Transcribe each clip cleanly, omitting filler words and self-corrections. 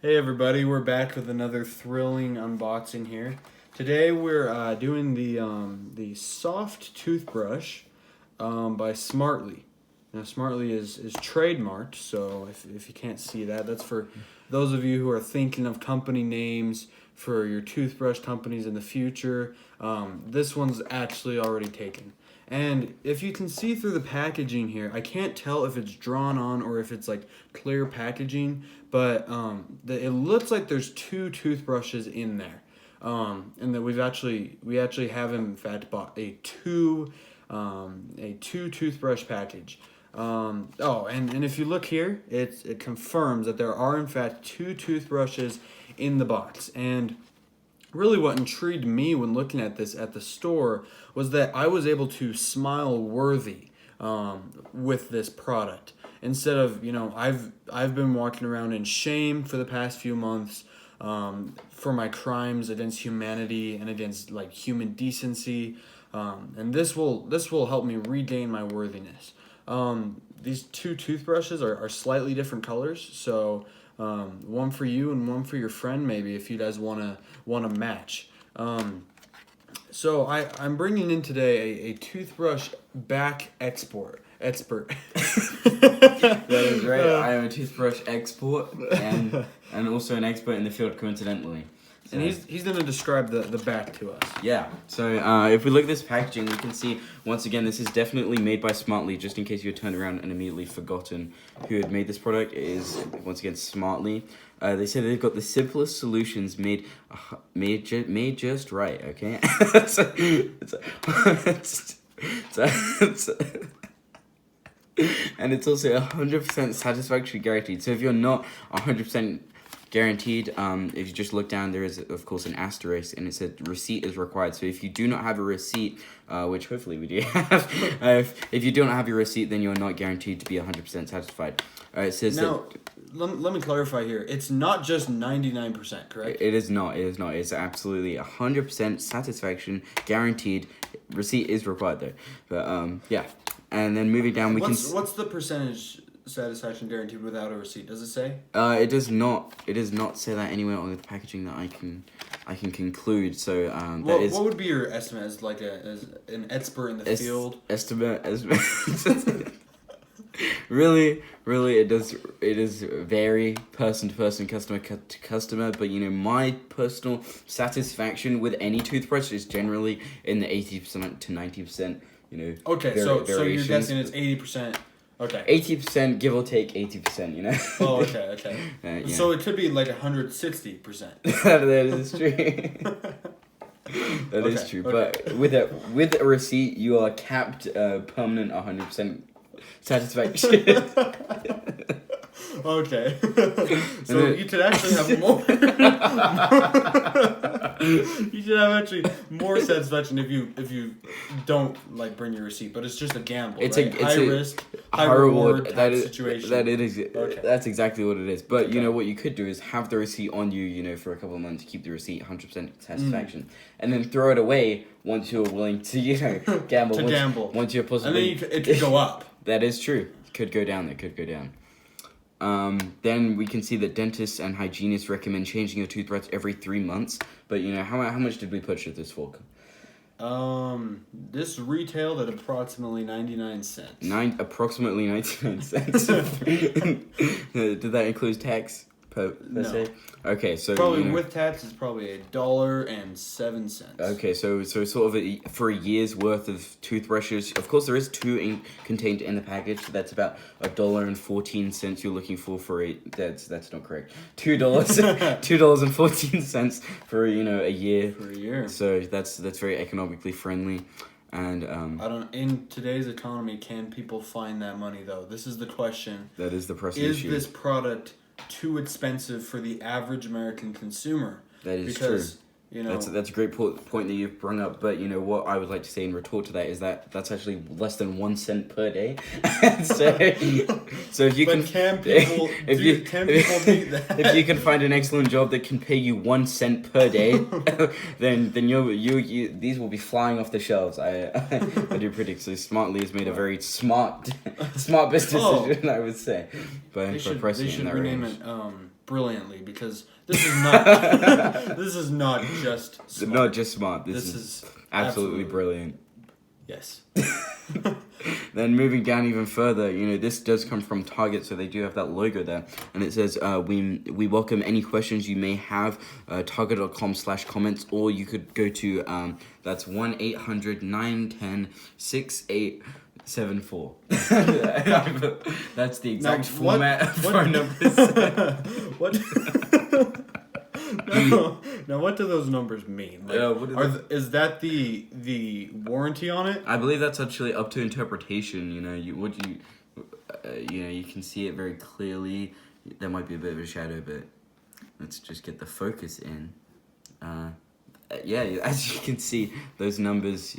Hey everybody, we're back with another thrilling unboxing here. Today we're doing the soft toothbrush by Smartly. Now Smartly is trademarked, so if you can't see that, that's for those of you who are thinking of company names for your toothbrush companies in the future. This one's actually already taken. And if you can see through the packaging here, I can't tell if it's drawn on or if it's like clear packaging, but it looks like there's two toothbrushes in there, and that we actually have in fact bought a two toothbrush package. And if you look here, it confirms that there are in fact two toothbrushes in the box. And really what intrigued me when looking at this at the store was that I was able to smile worthy with this product. Instead of, I've been walking around in shame for the past few months for my crimes against humanity and against like human decency. And this will help me regain my worthiness. These two toothbrushes are slightly different colors, so one for you and one for your friend, maybe, if you guys wanna match. So I'm bringing in today a toothbrush back expert. That is right. I am a toothbrush expert and also an expert in the field, coincidentally. So. And he's going to describe the back to us. Yeah. So if we look at this packaging, we can see, once again, this is definitely made by Smartly, just in case you turned around and immediately forgotten who had made this product. It is, once again, Smartly. They say they've got the simplest solutions made just right, okay? And it's also 100% satisfactory guaranteed. So if you're not 100% guaranteed, if you just look down, there is of course an asterisk, and it said receipt is required. So if you do not have a receipt, which hopefully we do have, if you don't have your receipt, then you're not guaranteed to be 100% satisfied. It says now, let me clarify here. It's not just 99%, correct? It is not. It's absolutely 100% satisfaction guaranteed. Receipt is required though. But yeah. And then moving down, what's the percentage satisfaction guaranteed without a receipt? Does it say? It does not. It does not say that anywhere on the packaging that I can conclude. So what would be your estimate as as an expert in the field? Estimate. Really, it is vary person to person, customer to customer. But my personal satisfaction with any toothbrush is generally in the 80% to 90%. Okay, so you're guessing it's 80%. Okay. 80%, give or take 80%. Oh, okay. Yeah. So it could be like 160%. That is true. That is true. Okay. But with a receipt, you are capped permanent 100% satisfaction. Okay. So you could actually have more. You should have actually more satisfaction if you don't bring your receipt, but it's just a gamble. It's right? High risk, high reward type situation. Okay. That's exactly what it is. But what you could do is have the receipt on you, for a couple of months, keep the receipt 100% satisfaction, and then throw it away once you're willing to gamble. Gamble. Once you're possibly. And then it could go up. That is true. It could go down. Then we can see that dentists and hygienists recommend changing your toothbrush every 3 months. But how much did we purchase this for? This retailed at approximately 99 cents. Approximately 99 cents. Did that include tax? No. Say? Okay, so probably with tax is probably $1.07. Okay, so sort of for a year's worth of toothbrushes. Of course, there is two contained in the package, so that's about $1.14 you're looking for that's not correct. $2.14 for a year. For a year. So that's very economically friendly. And in today's economy, can people find that money though? This is the question. That is the pressing issue. Is this product too expensive for the average American consumer? That is true. That's a great point that you've brought up. But what I would like to say in retort to that is that's actually less than 1 cent per day. so if you can people meet that? If you can find an excellent job that can pay you 1 cent per day, then you these will be flying off the shelves. I do predict. So Smartly has made a very smart business decision, I would say. They should rename it brilliantly because this is not this is not just smart. Not just smart. This is absolutely brilliant. Yes. Then moving down even further, this does come from Target, so they do have that logo there, and it says we welcome any questions you may have. Target.com/comments, or you could go to that's 1-800-910-6874. That's the exact format of phone numbers. What? Now, what do those numbers mean? Like, is that the warranty on it? I believe that's actually up to interpretation. You can see it very clearly. There might be a bit of a shadow, but let's just get the focus in. As you can see, those numbers.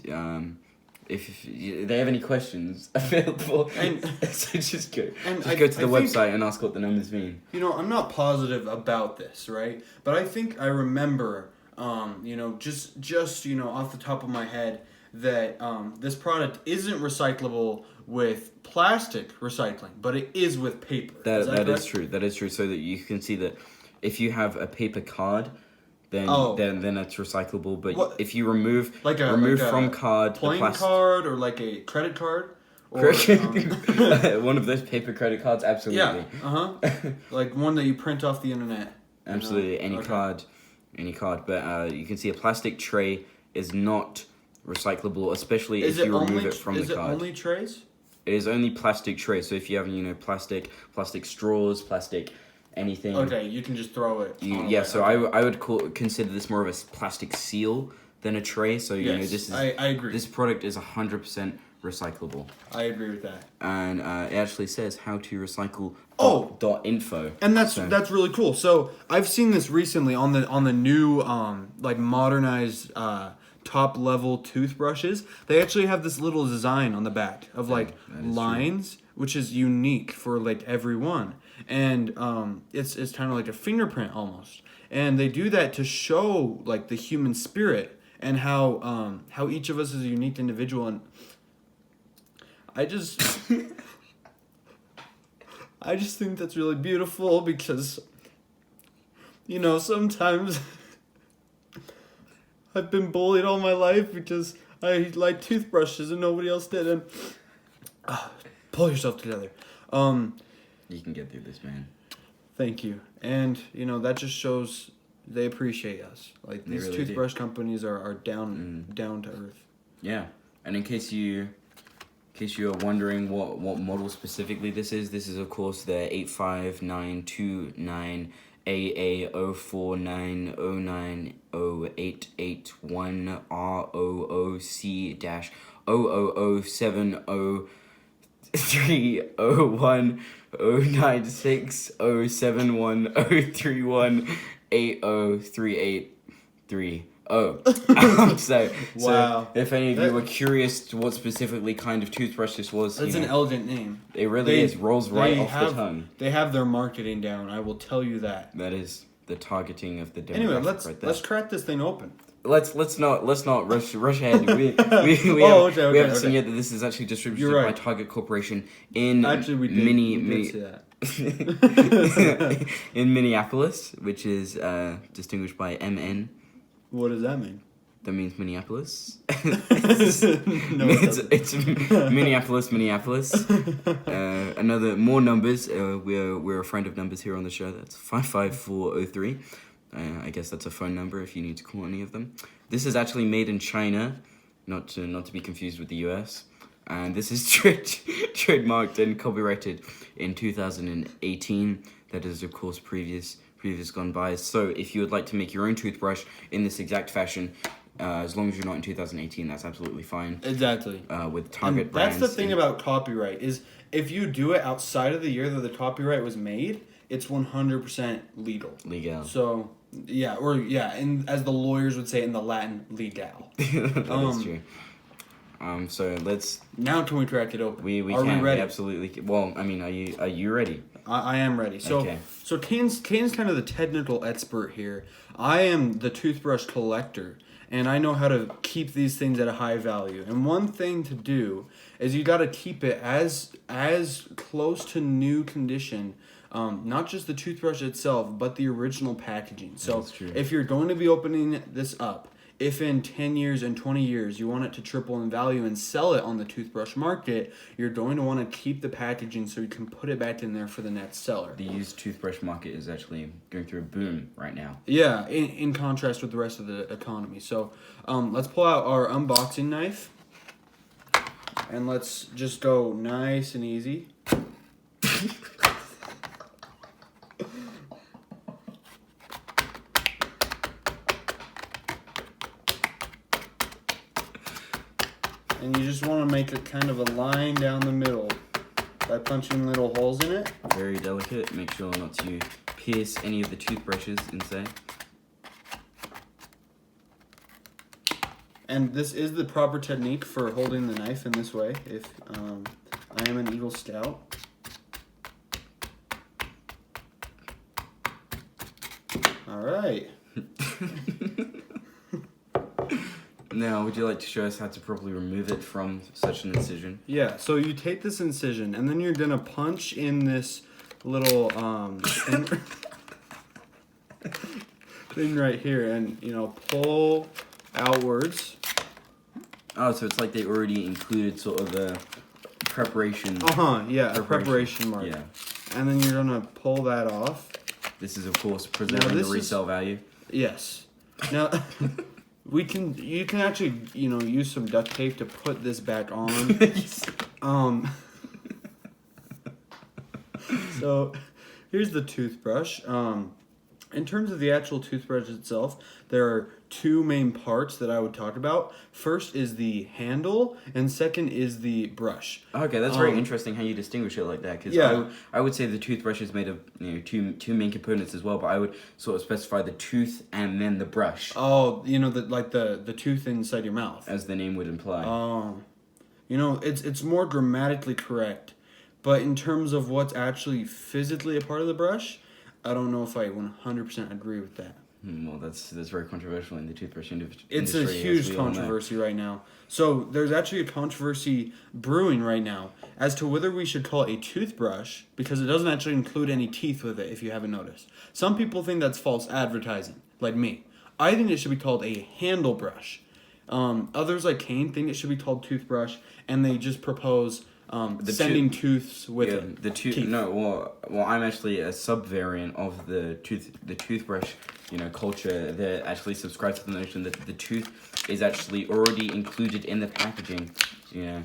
If they have any questions available, so just go to the website and ask what the numbers mean. I'm not positive about this, right? But I think I remember, just off the top of my head, that this product isn't recyclable with plastic recycling, but it is with paper. That is true. That is true. So that you can see that if you have a paper card, then it's recyclable. But if you remove from card playing the plastic card or like a credit card, or one of those paper credit cards, absolutely. Yeah. Like one that you print off the internet. Absolutely, any card. But you can see a plastic tray is not recyclable, especially if you remove it from the card. Is it only trays? It is only plastic trays. So if you have plastic straws, plastic anything. Okay, you can just throw it. I would consider this more of a plastic seal than a tray. So I agree. This product is 100% recyclable. I agree with that. And it actually says how to recycle. .info. And that's really cool. So I've seen this recently on the new modernized top level toothbrushes. They actually have this little design on the back of lines, which is unique for every one. And it's kind of like a fingerprint almost. And they do that to show the human spirit and how each of us is a unique individual. And I just think that's really beautiful because sometimes I've been bullied all my life because I like toothbrushes and nobody else did. And pull yourself together. You can get through this, man. Thank you. And that just shows they appreciate us. These really toothbrush companies are down to earth. Yeah. And in case you are wondering what model specifically this is of course the 85929 AA0490908881 ROC-007O3103103180383. So if any of you were curious what specifically kind of toothbrush this was, that's an elegant name. It really is. Rolls right off the tongue. They have their marketing down. I will tell you that. That is the targeting of the demographic. Anyway, let's crack this thing open. Let's not rush ahead. We haven't seen yet that this is actually distributed by Target Corporation in in Minneapolis, which is distinguished by MN. What does that mean? That means Minneapolis. No, it's Minneapolis. More numbers. We're a friend of numbers here on the show. That's 55403. I guess that's a phone number if you need to call any of them. This is actually made in China, not to be confused with the US. And this is trademarked and copyrighted in 2018. That is, of course, previous gone by. So if you would like to make your own toothbrush in this exact fashion, as long as you're not in 2018, that's absolutely fine. Exactly. With Target brands. That's the thing about copyright, is if you do it outside of the year that the copyright was made, it's 100% legal. Legal. So, and as the lawyers would say in the Latin, legal. That's true. So let's. Now can we crack it open? We can. We absolutely. Well, I mean, are you ready? I am ready. So Kane's kind of the technical expert here. I am the toothbrush collector, and I know how to keep these things at a high value. And one thing to do is you got to keep it as close to new condition not just the toothbrush itself, but the original packaging. So That's true. if you're going to be opening this up, if in 10 years and 20 years you want it to triple in value and sell it on the toothbrush market, you're going to want to keep the packaging so you can put it back in there for the next seller. The used toothbrush market is actually going through a boom right now. Yeah, in contrast with the rest of the economy. So let's pull out our unboxing knife. And let's just go nice and easy. And you just want to make a kind of a line down the middle by punching little holes in it. Very delicate. Make sure not to pierce any of the toothbrushes inside. And this is the proper technique for holding the knife in this way, if I am an Eagle Scout. All right. Now, would you like to show us how to properly remove it from such an incision? Yeah, so you take this incision, and then you're going to punch in this little thing right here, and, pull outwards. Oh, so it's like they already included sort of a preparation. Yeah, a preparation mark. Yeah. And then you're gonna pull that off. This is, of course, preserving the resale value. Yes. Now, you can actually, use some duct tape to put this back on. So, here's the toothbrush. In terms of the actual toothbrush itself, there are two main parts that I would talk about. First is the handle, and second is the brush. Okay, that's very interesting how you distinguish it like that. Because I would say the toothbrush is made of two main components as well, but I would sort of specify the tooth and then the brush. Oh, the tooth inside your mouth, as the name would imply. Oh, it's more grammatically correct, but in terms of what's actually physically a part of the brush, I don't know if I 100% agree with that. Well, that's very controversial in the toothbrush industry. It's a huge controversy right now. So there's actually a controversy brewing right now as to whether we should call it a toothbrush, because it doesn't actually include any teeth with it, if you haven't noticed. Some people think that's false advertising, like me. I think it should be called a handle brush. Others, like Kane, think it should be called toothbrush, and they just propose sending tooths with it. Teeth. No, well, I'm actually a sub-variant of the toothbrush, culture that actually subscribes to the notion that the tooth is actually already included in the packaging.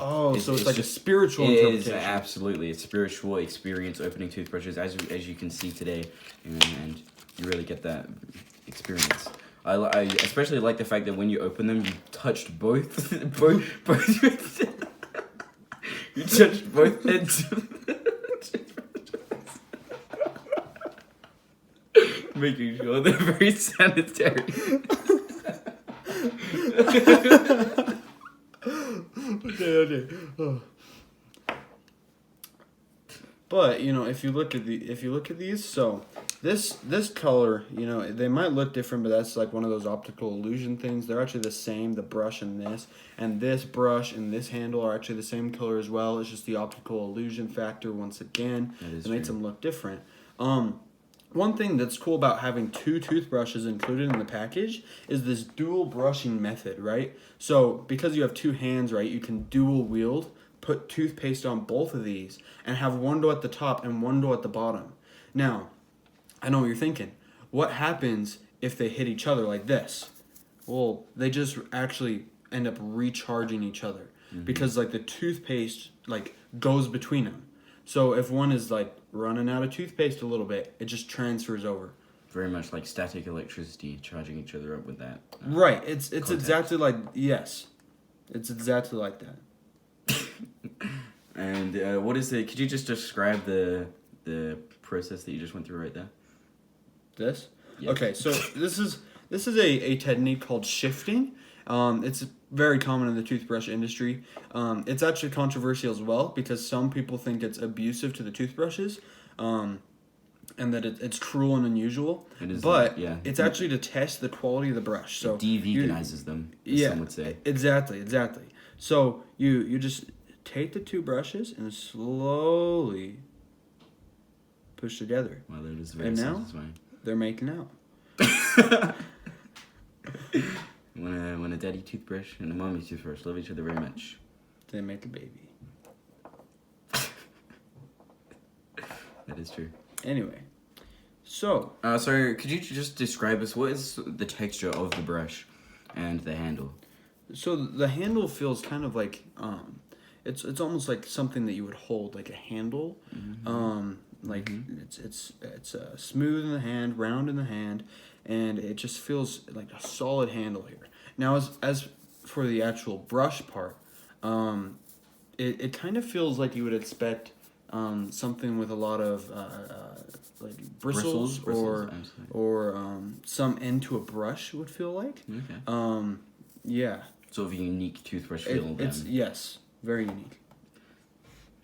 Oh, so it's like just a spiritual interpretation. It is absolutely a spiritual experience opening toothbrushes, as you can see today, and you really get that experience. I especially like the fact that when you open them, you touched both. You touched both ends. Making sure they're very sanitary. Okay. Oh. But if you look at these, so this color, they might look different, but that's like one of those optical illusion things. They're actually the same. The brush and this brush and this handle are actually the same color as well. It's just the optical illusion factor once again that makes them look different. One thing that's cool about having two toothbrushes included in the package is this dual brushing method, right? So because you have two hands, right, you can dual wield, put toothpaste on both of these, and have one go at the top and one go at the bottom. Now, I know what you're thinking. What happens if they hit each other like this? Well, they just actually end up recharging each other because the toothpaste goes between them. So if one is running out of toothpaste a little bit, it just transfers over. Very much like static electricity, charging each other up with that. Right. It's exactly like yes. It's exactly like that. And what is it? Could you just describe the process that you just went through right there? This? Yep. Okay, so this is a technique called shifting. It's very common in the toothbrush industry. It's actually controversial as well because some people think it's abusive to the toothbrushes, and that it's cruel and unusual. It is, but it's actually to test the quality of the brush. So it de-veganizes them, as some would say. Exactly. So you just take the two brushes and slowly pushed together. Well, that is very And now satisfying. they're making out. When a daddy toothbrush and a mommy toothbrush love each other very much, They make a baby. that is true. Anyway, so So could you just describe us what is the texture of the brush and the handle? the handle feels kind of like it's almost like something that you would hold, like a handle. Like it's smooth in the hand, round in the hand, and it just feels like a solid handle here. Now, as for the actual brush part, it kind of feels like you would expect something with a lot of like bristles, Bristles, or some end to a brush would feel like. Okay. Yeah. Sort of a unique toothbrush feel. It's yes, very unique.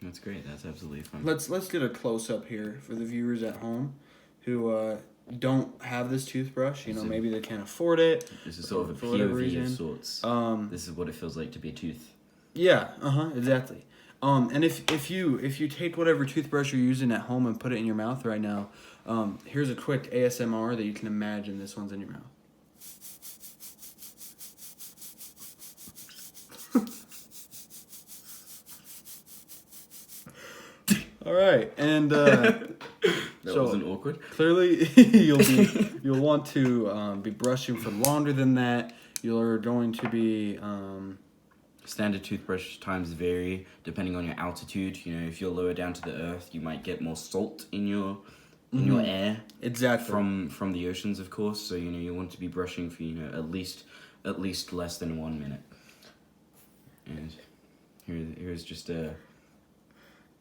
That's great. That's absolutely fun. Let's get a close up here for the viewers at home who don't have this toothbrush. You know, maybe they can't afford it. This is sort of a for whatever POV of reason. sorts. This is what it feels like to be a tooth. Yeah. Exactly. And if you take whatever toothbrush you're using at home and put it in your mouth right now, here's a quick ASMR that you can imagine this one's in your mouth. All right, and That so wasn't awkward. clearly you'll want to be brushing for longer than that. You're going to be Standard toothbrush times vary depending on your altitude. You know, if you're lower down to the earth, you might get more salt in your air. exactly From the oceans, of course. So you know you want to be brushing for at least less than 1 minute. And here's just a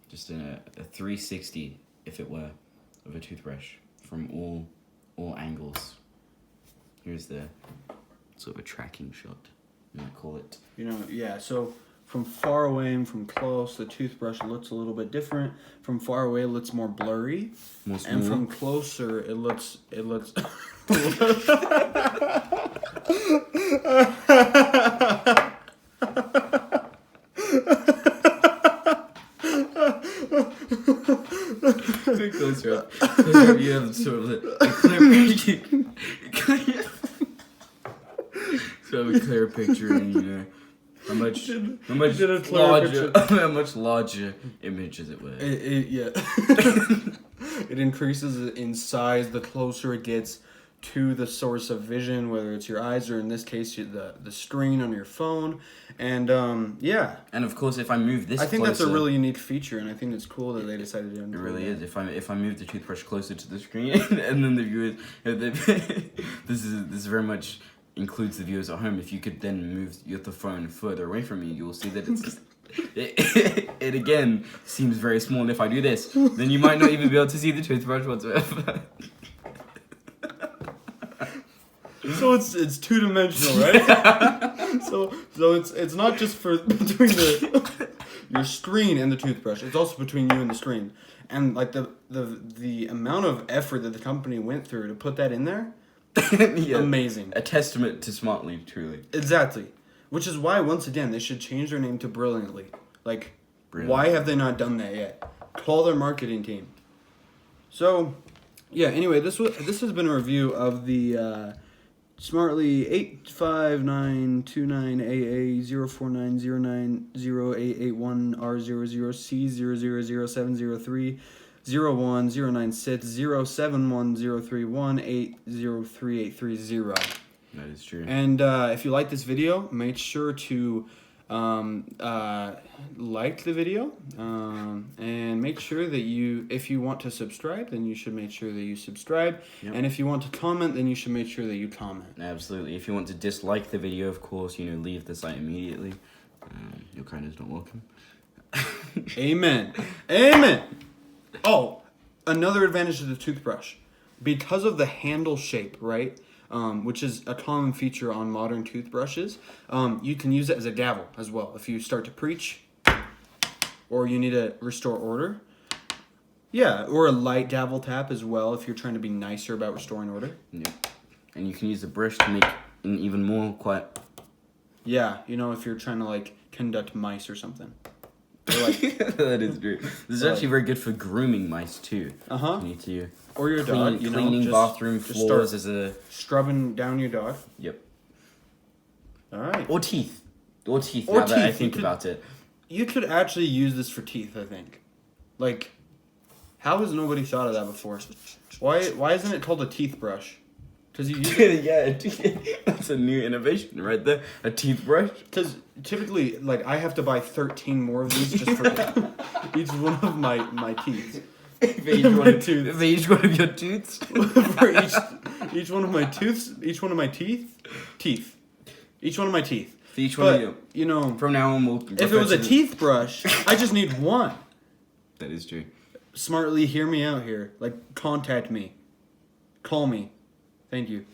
360, if it were, of a toothbrush from all angles. Here's the sort of a tracking shot, you might call it. You know, yeah. So from far away and from close, the toothbrush looks a little bit different. From far away, it looks more blurry, More and smooth. from closer, it looks. Closer up. Closer up, you have sort of a clear picture, and you know a much larger image, as it were. Yeah. It increases in size the closer it gets to the source of vision, whether it's your eyes or in this case the screen on your phone, and yeah. And of course, if I move this, I think closer, that's a really unique feature, and I think it's cool that they decided to. It really is. If I move the toothbrush closer to the screen, and then the viewers, this is very much includes the viewers at home. If you could then move the phone further away from me, you will see that it again seems very small. And if I do this, then you might not even be able to see the toothbrush whatsoever. So it's 2-dimensional, right? so it's not just for between your screen and the toothbrush. It's also between you and the screen. And like the amount of effort that the company went through to put that in there, Yeah. amazing. A testament to Smartly, truly. Exactly. Which is why once again they should change their name to Brilliantly. Like, Brilliant. why have they not done that yet? Call their marketing team. So, yeah. Anyway, this has been a review of the Smartly 859298804900700C000971031803830. That is true. And if you like this video, make sure to like the video, and make sure that if you want to subscribe, then you should make sure that you subscribe. Yep. And if you want to comment, then you should make sure that you comment. Absolutely. If you want to dislike the video, of course, leave the site immediately. Your kind is not welcome. Amen. Amen. Oh, another advantage of the toothbrush, because of the handle shape, right? Which is a common feature on modern toothbrushes. You can use it as a gavel as well if you start to preach, or you need to restore order. Yeah, or a light gavel tap as well if you're trying to be nicer about restoring order. Yeah. And you can use the brush to make an even more quiet. Yeah, if you're trying to like conduct mice or something. Or like, That is true. This is actually very good for grooming mice too. Uh-huh. You need to or your dog, you know, cleaning just bathroom start floors as a scrubbing down your dog. Yep. All right. Or teeth. Or teeth. Or Now that I teeth, think about it. You could actually use this for teeth, I think. Like, how has nobody thought of that before? Why isn't it called a teeth brush? Because you use it. Yeah, that's a new innovation right there. A teeth brush. Because typically, like, I have to buy 13 more of these just for each one of my teeth. For each one, for each one of your tooths. For each one of my tooths, each one of my teeth. Each one of my teeth. For each one of But, you know, from now on, we'll. if it was a teeth brush, I just need one. That is true. Smartly, hear me out here. Like, contact me. Call me. Thank you.